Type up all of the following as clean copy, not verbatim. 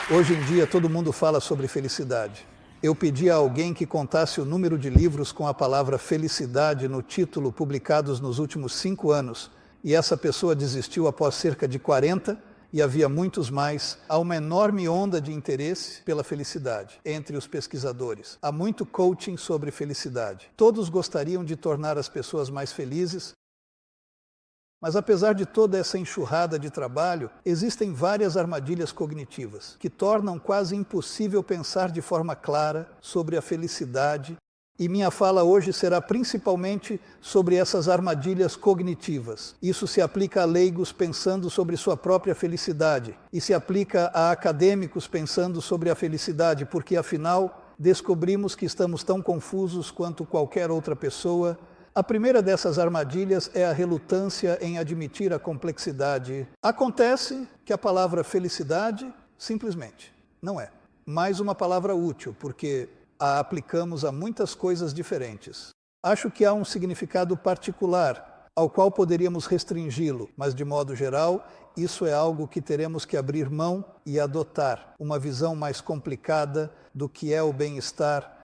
Hoje em dia todo mundo fala sobre felicidade. Eu pedi a alguém que contasse o número de livros com a palavra felicidade no título publicados nos últimos 5 anos, e essa pessoa desistiu após cerca de 40, e havia muitos mais. Há uma enorme onda de interesse pela felicidade entre os pesquisadores. Há muito coaching sobre felicidade. Todos gostariam de tornar as pessoas mais felizes, mas apesar de toda essa enxurrada de trabalho, existem várias armadilhas cognitivas que tornam quase impossível pensar de forma clara sobre a felicidade, e minha fala hoje será principalmente sobre essas armadilhas cognitivas. Isso se aplica a leigos pensando sobre sua própria felicidade e se aplica a acadêmicos pensando sobre a felicidade, porque afinal descobrimos que estamos tão confusos quanto qualquer outra pessoa. A primeira dessas armadilhas é a relutância em admitir a complexidade. Acontece que a palavra felicidade simplesmente não é mais uma palavra útil, porque a aplicamos a muitas coisas diferentes. Acho que há um significado particular ao qual poderíamos restringi-lo, mas de modo geral, isso é algo que teremos que abrir mão e adotar uma visão mais complicada do que é o bem-estar.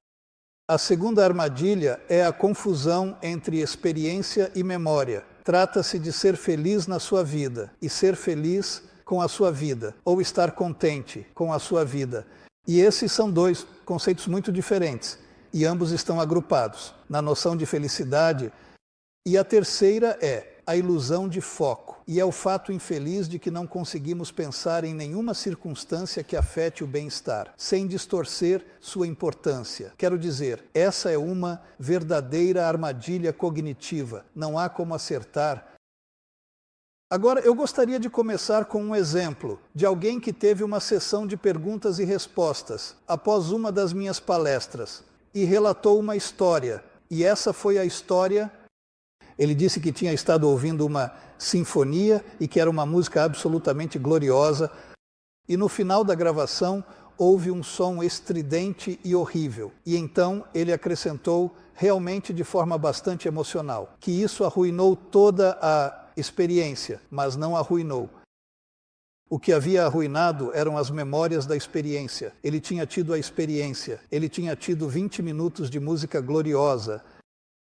A segunda armadilha é a confusão entre experiência e memória. Trata-se de ser feliz na sua vida e ser feliz com a sua vida, ou estar contente com a sua vida. E esses são dois conceitos muito diferentes, e ambos estão agrupados na noção de felicidade. E a terceira é a ilusão de foco, e é o fato infeliz de que não conseguimos pensar em nenhuma circunstância que afete o bem-estar, sem distorcer sua importância. Quero dizer, essa é uma verdadeira armadilha cognitiva, não há como acertar. Agora, eu gostaria de começar com um exemplo de alguém que teve uma sessão de perguntas e respostas após uma das minhas palestras e relatou uma história, e essa foi a história. Ele disse que tinha estado ouvindo uma sinfonia e que era uma música absolutamente gloriosa, e no final da gravação houve um som estridente e horrível. E então ele acrescentou, realmente de forma bastante emocional, que isso arruinou toda a experiência, mas não arruinou. O que havia arruinado eram as memórias da experiência. Ele tinha tido a experiência, ele tinha tido 20 minutos de música gloriosa.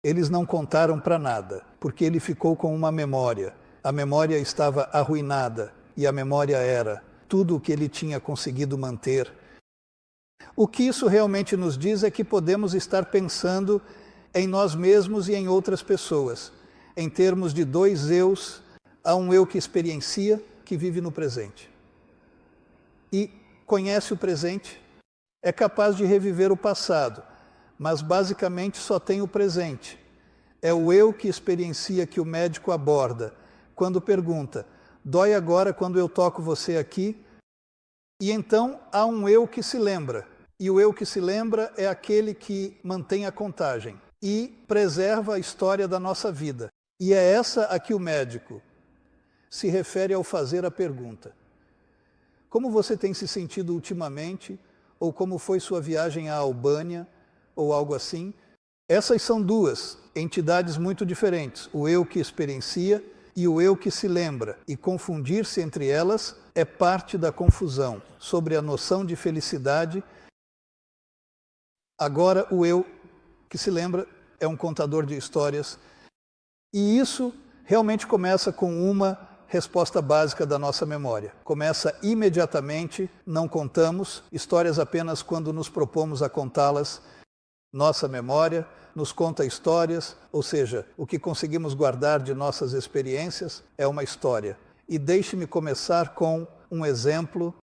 Eles não contaram para nada, porque ele ficou com uma memória. A memória estava arruinada, e a memória era tudo o que ele tinha conseguido manter. O que isso realmente nos diz é que podemos estar pensando em nós mesmos e em outras pessoas. Em termos de dois eus, há um eu que experiencia, que vive no presente. E conhece o presente, é capaz de reviver o passado, mas basicamente só tem o presente. É o eu que experiencia que o médico aborda quando pergunta: dói agora quando eu toco você aqui? E então há um eu que se lembra. E o eu que se lembra é aquele que mantém a contagem e preserva a história da nossa vida. E é essa a que o médico se refere ao fazer a pergunta: como você tem se sentido ultimamente? Ou como foi sua viagem à Albânia? Ou algo assim. Essas são duas entidades muito diferentes, o eu que experiencia e o eu que se lembra, e confundir-se entre elas é parte da confusão sobre a noção de felicidade. Agora, o eu que se lembra é um contador de histórias, e isso realmente começa com uma resposta básica da nossa memória. Começa imediatamente, não contamos histórias apenas quando nos propomos a contá-las. Nossa memória nos conta histórias, ou seja, o que conseguimos guardar de nossas experiências é uma história. E deixe-me começar com um exemplo.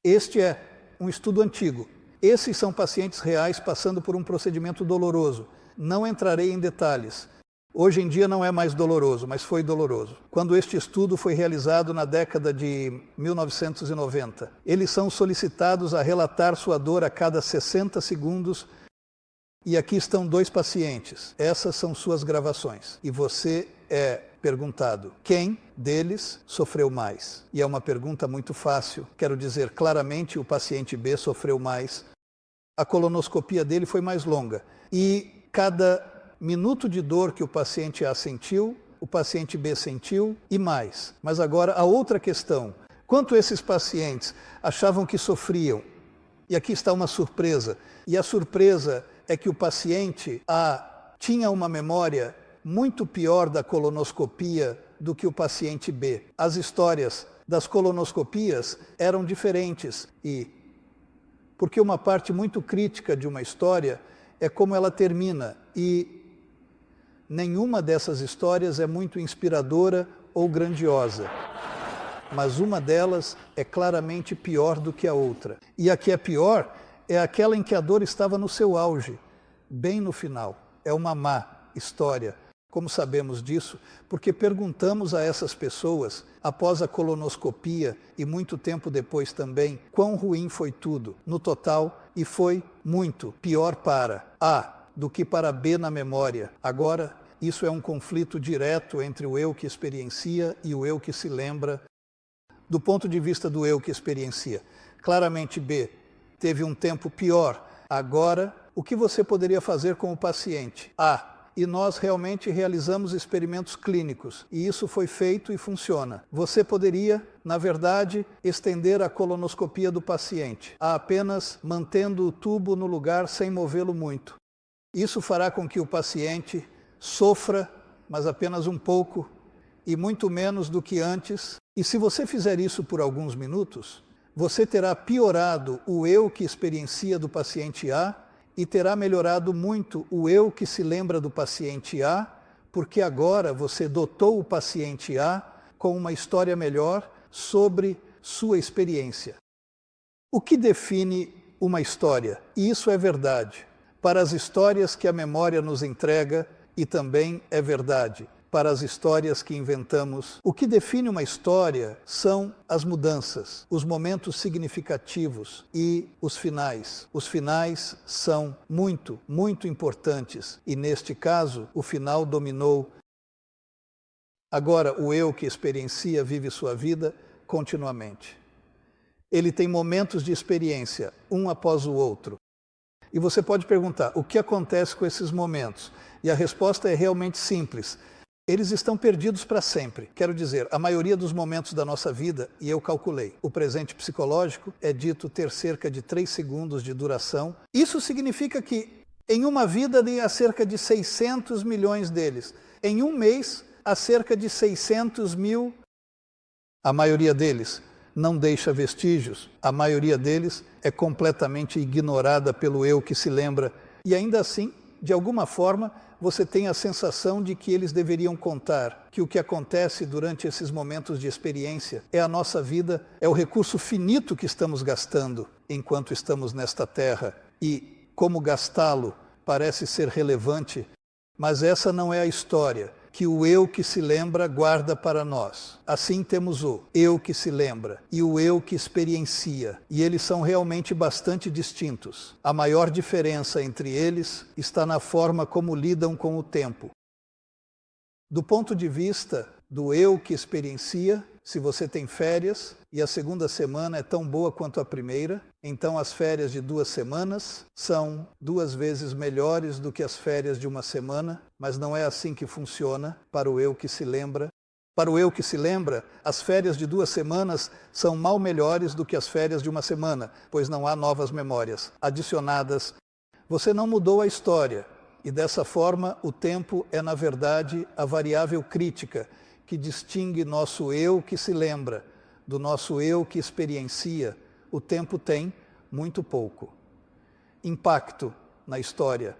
Este é um estudo antigo. Esses são pacientes reais passando por um procedimento doloroso. Não entrarei em detalhes. Hoje em dia não é mais doloroso, mas foi doloroso. Quando este estudo foi realizado na década de 1990, eles são solicitados a relatar sua dor a cada 60 segundos. E aqui estão 2 pacientes. Essas são suas gravações. E você é perguntado: quem deles sofreu mais? E é uma pergunta muito fácil. Quero dizer, claramente o paciente B sofreu mais. A colonoscopia dele foi mais longa. E cada minuto de dor que o paciente A sentiu, o paciente B sentiu e mais. Mas agora a outra questão: Enquanto esses pacientes achavam que sofriam, e aqui está uma surpresa, e a surpresa é que o paciente A tinha uma memória muito pior da colonoscopia do que o paciente B. As histórias das colonoscopias eram diferentes, porque uma parte muito crítica de uma história é como ela termina, e nenhuma dessas histórias é muito inspiradora ou grandiosa, mas uma delas é claramente pior do que a outra. E a que é pior é aquela em que a dor estava no seu auge, bem no final. É uma má história. Como sabemos disso? Porque perguntamos a essas pessoas, após a colonoscopia e muito tempo depois também, quão ruim foi tudo, no total, e foi muito pior para A do que para B na memória. Agora, isso é um conflito direto entre o eu que experiencia e o eu que se lembra. Do ponto de vista do eu que experiencia, claramente B teve um tempo pior. Agora, o que você poderia fazer com o paciente? A. E nós realmente realizamos experimentos clínicos, e isso foi feito e funciona. Você poderia, na verdade, estender a colonoscopia do paciente, a apenas mantendo o tubo no lugar sem movê-lo muito. Isso fará com que o paciente sofra, mas apenas um pouco, e muito menos do que antes. E se você fizer isso por alguns minutos, você terá piorado o eu que experiencia do paciente A e terá melhorado muito o eu que se lembra do paciente A, porque agora você dotou o paciente A com uma história melhor sobre sua experiência. O que define uma história? E isso é verdade para as histórias que a memória nos entrega, e também é verdade para as histórias que inventamos. O que define uma história são as mudanças, os momentos significativos e os finais. Os finais são muito, muito importantes, e neste caso, o final dominou. Agora, o eu que experiencia vive sua vida continuamente. Ele tem momentos de experiência, um após o outro. E você pode perguntar, o que acontece com esses momentos? E a resposta é realmente simples. Eles estão perdidos para sempre. Quero dizer, a maioria dos momentos da nossa vida, e eu calculei, o presente psicológico é dito ter cerca de 3 segundos de duração. Isso significa que em uma vida há cerca de 600 milhões deles. Em um mês, há cerca de 600 mil. A maioria deles não deixa vestígios. A maioria deles é completamente ignorada pelo eu que se lembra. E ainda assim, de alguma forma, você tem a sensação de que eles deveriam contar que o que acontece durante esses momentos de experiência é a nossa vida, é o recurso finito que estamos gastando enquanto estamos nesta terra. E como gastá-lo parece ser relevante, mas essa não é a história que o eu que se lembra guarda para nós. Assim temos o eu que se lembra e o eu que experiencia, e eles são realmente bastante distintos. A maior diferença entre eles está na forma como lidam com o tempo. Do ponto de vista do eu que experiencia, se você tem férias e a segunda semana é tão boa quanto a primeira, então as férias de 2 semanas são 2 vezes melhores do que as férias de 1 semana, mas não é assim que funciona para o eu que se lembra. Para o eu que se lembra, as férias de 2 semanas são mal melhores do que as férias de 1 semana, pois não há novas memórias adicionadas. Você não mudou a história, e dessa forma o tempo é, na verdade, a variável crítica que distingue nosso eu que se lembra do nosso eu que experiencia. O tempo tem muito pouco impacto na história.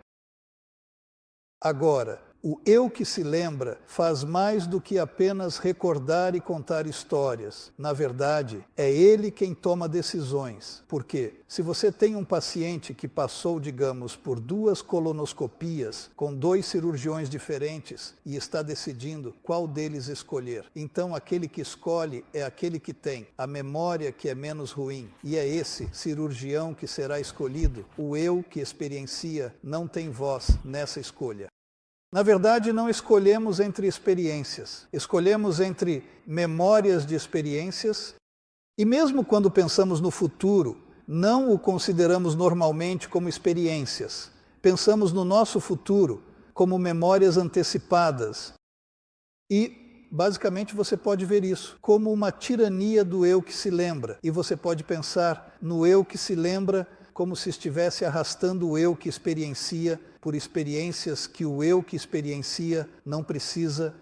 Agora, o eu que se lembra faz mais do que apenas recordar e contar histórias. Na verdade, é ele quem toma decisões. Porque se você tem um paciente que passou, digamos, por 2 colonoscopias com 2 cirurgiões diferentes e está decidindo qual deles escolher, então aquele que escolhe é aquele que tem a memória que é menos ruim. E é esse cirurgião que será escolhido. O eu que experiencia não tem voz nessa escolha. Na verdade, não escolhemos entre experiências, escolhemos entre memórias de experiências, e mesmo quando pensamos no futuro, não o consideramos normalmente como experiências. Pensamos no nosso futuro como memórias antecipadas. E basicamente você pode ver isso como uma tirania do eu que se lembra. E você pode pensar no eu que se lembra como se estivesse arrastando o eu que experiencia por experiências que o eu que experiencia não precisa.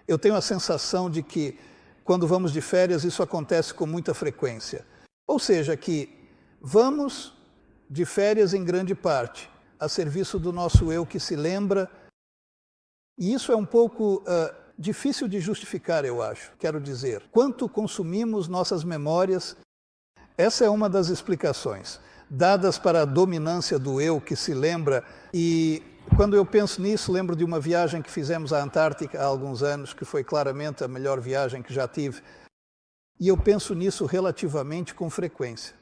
Eu tenho a sensação de que, quando vamos de férias, isso acontece com muita frequência. Ou seja, que vamos de férias em grande parte a serviço do nosso eu que se lembra. E isso é um pouco difícil de justificar, eu acho. Quero dizer, quanto consumimos nossas memórias, essa é uma das explicações dadas para a dominância do eu que se lembra. E quando eu penso nisso, lembro de uma viagem que fizemos à Antártica há alguns anos, que foi claramente a melhor viagem que já tive. E eu penso nisso relativamente com frequência.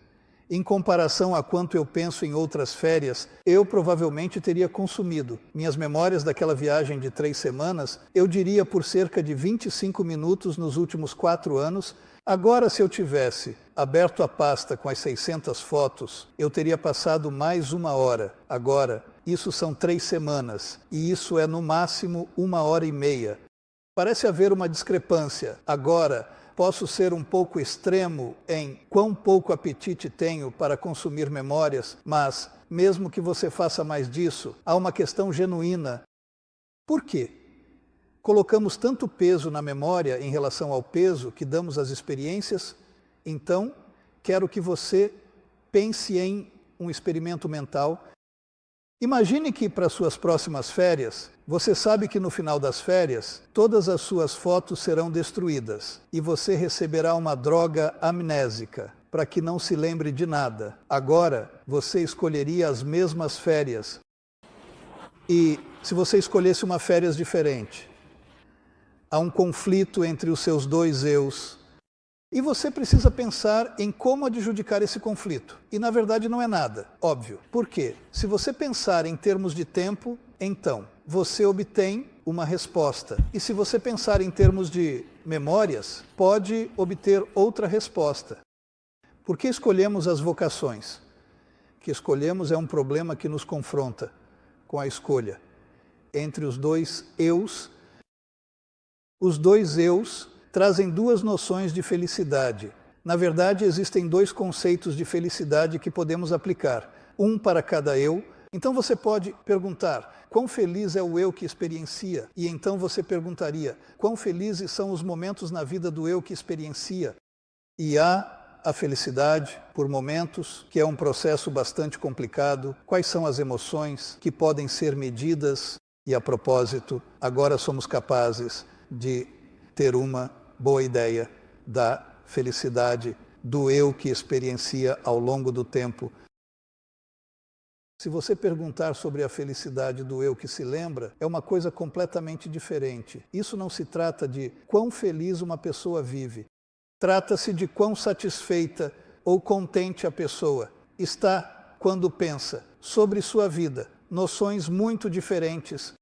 Em comparação a quanto eu penso em outras férias, eu provavelmente teria consumido minhas memórias daquela viagem de 3 semanas, eu diria por cerca de 25 minutos nos últimos 4 anos. Agora, se eu tivesse aberto a pasta com as 600 fotos, eu teria passado mais 1 hora. Agora, isso são 3 semanas, e isso é no máximo 1h30. Parece haver uma discrepância. Agora, posso ser um pouco extremo em quão pouco apetite tenho para consumir memórias, mas, mesmo que você faça mais disso, há uma questão genuína. Por quê? Colocamos tanto peso na memória em relação ao peso que damos às experiências? Então, quero que você pense em um experimento mental. Imagine que, para suas próximas férias, você sabe que no final das férias, todas as suas fotos serão destruídas e você receberá uma droga amnésica para que não se lembre de nada. Agora, você escolheria as mesmas férias. E se você escolhesse uma férias diferente, há um conflito entre os seus dois eus. E você precisa pensar em como adjudicar esse conflito. E, na verdade, não é nada, óbvio. Por quê? Se você pensar em termos de tempo, então, você obtém uma resposta. E se você pensar em termos de memórias, pode obter outra resposta. Por que escolhemos as vocações? O que escolhemos é um problema que nos confronta com a escolha entre os dois eus. Os dois eus trazem 2 noções de felicidade. Na verdade, existem 2 conceitos de felicidade que podemos aplicar, um para cada eu. Então você pode perguntar, quão feliz é o eu que experiencia? E então você perguntaria, quão felizes são os momentos na vida do eu que experiencia? E há a felicidade por momentos, que é um processo bastante complicado. Quais são as emoções que podem ser medidas? E a propósito, agora somos capazes de ter uma boa ideia da felicidade do eu que experiencia ao longo do tempo. Se você perguntar sobre a felicidade do eu que se lembra, é uma coisa completamente diferente. Isso não se trata de quão feliz uma pessoa vive. Trata-se de quão satisfeita ou contente a pessoa está quando pensa sobre sua vida. Noções muito diferentes.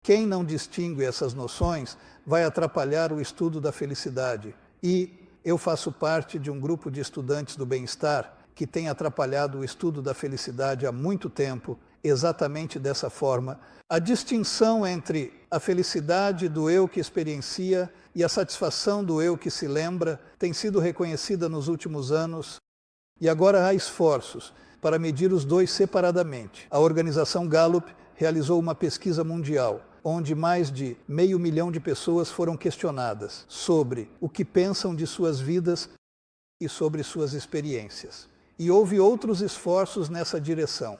Quem não distingue essas noções vai atrapalhar o estudo da felicidade. E eu faço parte de um grupo de estudantes do bem-estar que tem atrapalhado o estudo da felicidade há muito tempo, exatamente dessa forma. A distinção entre a felicidade do eu que experiencia e a satisfação do eu que se lembra tem sido reconhecida nos últimos anos, e agora há esforços para medir os dois separadamente. A organização Gallup realizou uma pesquisa mundial, onde mais de 500 mil de pessoas foram questionadas sobre o que pensam de suas vidas e sobre suas experiências. E houve outros esforços nessa direção.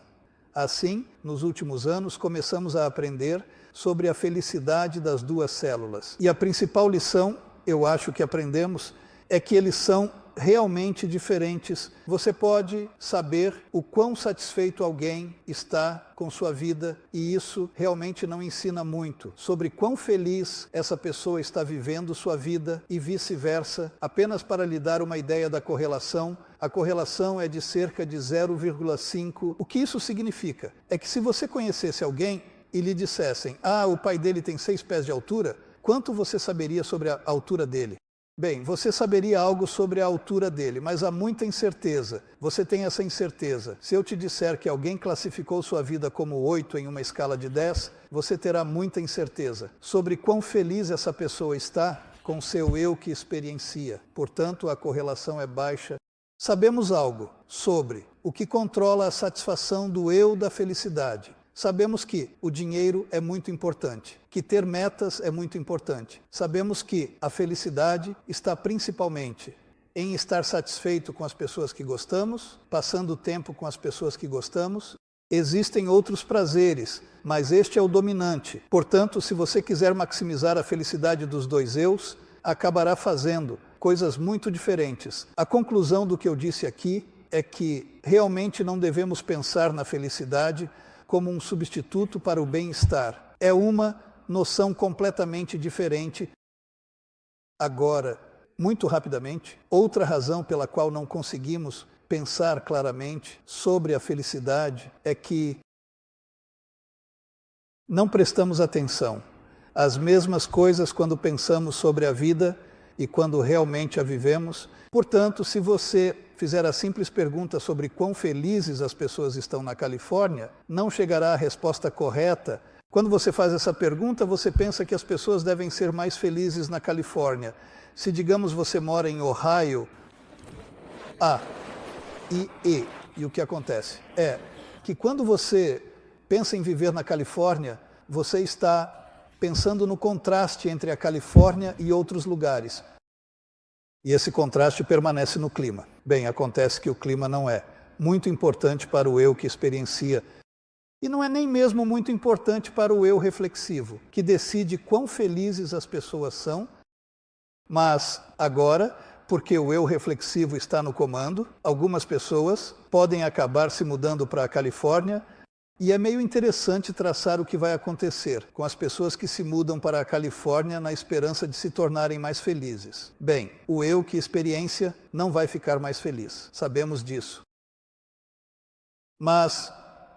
Assim, nos últimos anos, começamos a aprender sobre a felicidade das 2 células. E a principal lição, eu acho que aprendemos, é que eles são realmente diferentes. Você pode saber o quão satisfeito alguém está com sua vida, e isso realmente não ensina muito sobre quão feliz essa pessoa está vivendo sua vida e vice-versa. Apenas para lhe dar uma ideia da correlação, a correlação é de cerca de 0,5. O que isso significa? É que se você conhecesse alguém e lhe dissessem, o pai dele tem 6 pés de altura, quanto você saberia sobre a altura dele? Bem, você saberia algo sobre a altura dele, mas há muita incerteza. Você tem essa incerteza. Se eu te disser que alguém classificou sua vida como 8 em uma escala de 10, você terá muita incerteza sobre quão feliz essa pessoa está com seu eu que experiencia. Portanto, a correlação é baixa. Sabemos algo sobre o que controla a satisfação do eu da felicidade. Sabemos que o dinheiro é muito importante, que ter metas é muito importante. Sabemos que a felicidade está principalmente em estar satisfeito com as pessoas que gostamos, passando tempo com as pessoas que gostamos. Existem outros prazeres, mas este é o dominante. Portanto, se você quiser maximizar a felicidade dos dois eus, acabará fazendo coisas muito diferentes. A conclusão do que eu disse aqui é que realmente não devemos pensar na felicidade como um substituto para o bem-estar. É uma noção completamente diferente. Agora, muito rapidamente, outra razão pela qual não conseguimos pensar claramente sobre a felicidade é que não prestamos atenção às mesmas coisas quando pensamos sobre a vida e quando realmente a vivemos. Portanto, se você fizer a simples pergunta sobre quão felizes as pessoas estão na Califórnia, não chegará à resposta correta. Quando você faz essa pergunta, você pensa que as pessoas devem ser mais felizes na Califórnia. Se, digamos, você mora em Ohio, e o que acontece é que quando você pensa em viver na Califórnia, você está pensando no contraste entre a Califórnia e outros lugares. E esse contraste permanece no clima. Bem, acontece que o clima não é muito importante para o eu que experiencia. E não é nem mesmo muito importante para o eu reflexivo, que decide quão felizes as pessoas são. Mas agora, porque o eu reflexivo está no comando, algumas pessoas podem acabar se mudando para a Califórnia. E é meio interessante traçar o que vai acontecer com as pessoas que se mudam para a Califórnia na esperança de se tornarem mais felizes. Bem, o eu que experiencia não vai ficar mais feliz. Sabemos disso. Mas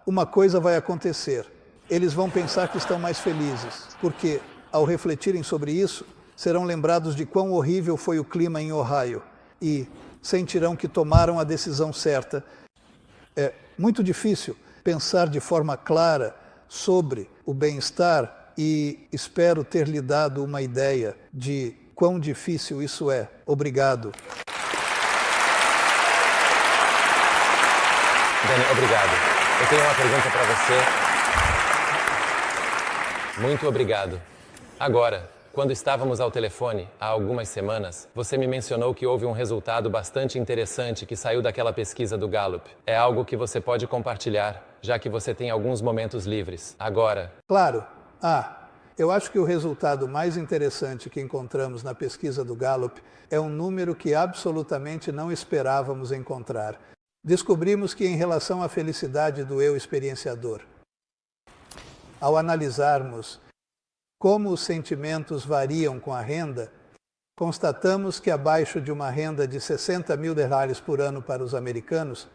uma coisa vai acontecer. Eles vão pensar que estão mais felizes, porque, ao refletirem sobre isso, serão lembrados de quão horrível foi o clima em Ohio e sentirão que tomaram a decisão certa. É muito difícil pensar de forma clara sobre o bem-estar e espero ter lhe dado uma ideia de quão difícil isso é. Obrigado. Dani, obrigado. Eu tenho uma pergunta para você. Muito obrigado. Agora, quando estávamos ao telefone, há algumas semanas, você me mencionou que houve um resultado bastante interessante que saiu daquela pesquisa do Gallup. É algo que você pode compartilhar, já que você tem alguns momentos livres. Agora. Claro. Eu acho que o resultado mais interessante que encontramos na pesquisa do Gallup é um número que absolutamente não esperávamos encontrar. Descobrimos que, em relação à felicidade do eu experienciador, ao analisarmos como os sentimentos variam com a renda, constatamos que abaixo de uma renda de $60.000 por ano para os americanos,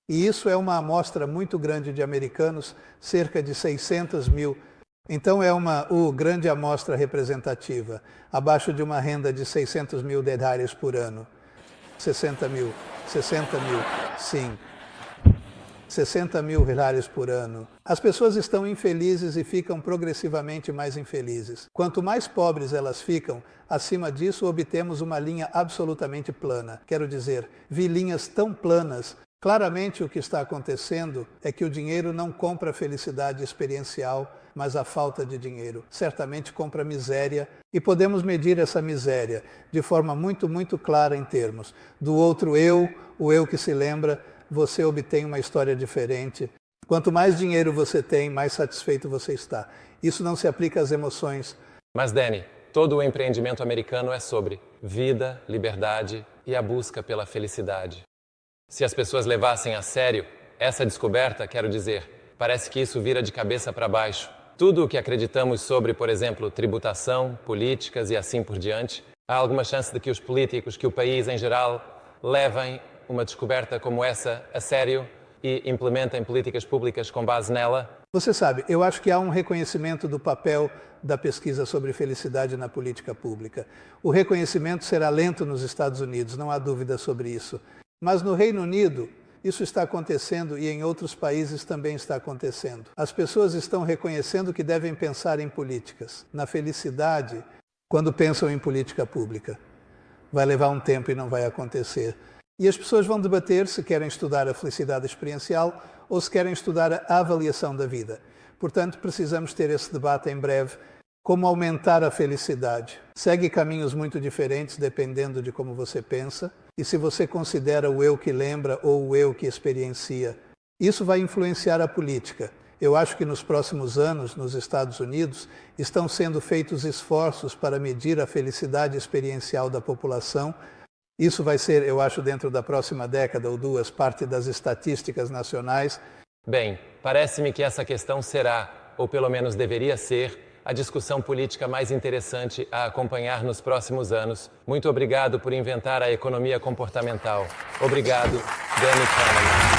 e isso é uma amostra muito grande de americanos, cerca de 600 mil, então é uma grande amostra representativa, abaixo de uma renda de $600.000 por ano. 60 mil, sim. $60.000 por ano. As pessoas estão infelizes e ficam progressivamente mais infelizes. Quanto mais pobres elas ficam, acima disso obtemos uma linha absolutamente plana. Quero dizer, vi linhas tão planas. Claramente o que está acontecendo é que o dinheiro não compra felicidade experiencial, mas a falta de dinheiro. Certamente compra miséria, e podemos medir essa miséria de forma muito, muito clara em termos do outro eu, o eu que se lembra. Você obtém uma história diferente. Quanto mais dinheiro você tem, mais satisfeito você está. Isso não se aplica às emoções. Mas, Dani, todo o empreendimento americano é sobre vida, liberdade e a busca pela felicidade. Se as pessoas levassem a sério essa descoberta, quero dizer, parece que isso vira de cabeça para baixo. Tudo o que acreditamos sobre, por exemplo, tributação, políticas e assim por diante, há alguma chance de que os políticos, que o país em geral, levem uma descoberta como essa a sério e implementem políticas públicas com base nela? Você sabe, eu acho que há um reconhecimento do papel da pesquisa sobre felicidade na política pública. O reconhecimento será lento nos Estados Unidos, não há dúvida sobre isso. Mas no Reino Unido, isso está acontecendo e em outros países também está acontecendo. As pessoas estão reconhecendo que devem pensar em políticas, na felicidade, quando pensam em política pública. Vai levar um tempo e não vai acontecer. E as pessoas vão debater se querem estudar a felicidade experiencial ou se querem estudar a avaliação da vida. Portanto, precisamos ter esse debate em breve. Como aumentar a felicidade? Segue caminhos muito diferentes dependendo de como você pensa e se você considera o eu que lembra ou o eu que experiencia. Isso vai influenciar a política. Eu acho que nos próximos anos, nos Estados Unidos, estão sendo feitos esforços para medir a felicidade experiencial da população. Isso vai ser, eu acho, dentro da próxima década ou duas, parte das estatísticas nacionais. Bem, parece-me que essa questão será, ou pelo menos deveria ser, a discussão política mais interessante a acompanhar nos próximos anos. Muito obrigado por inventar a economia comportamental. Obrigado, Danny Kahneman.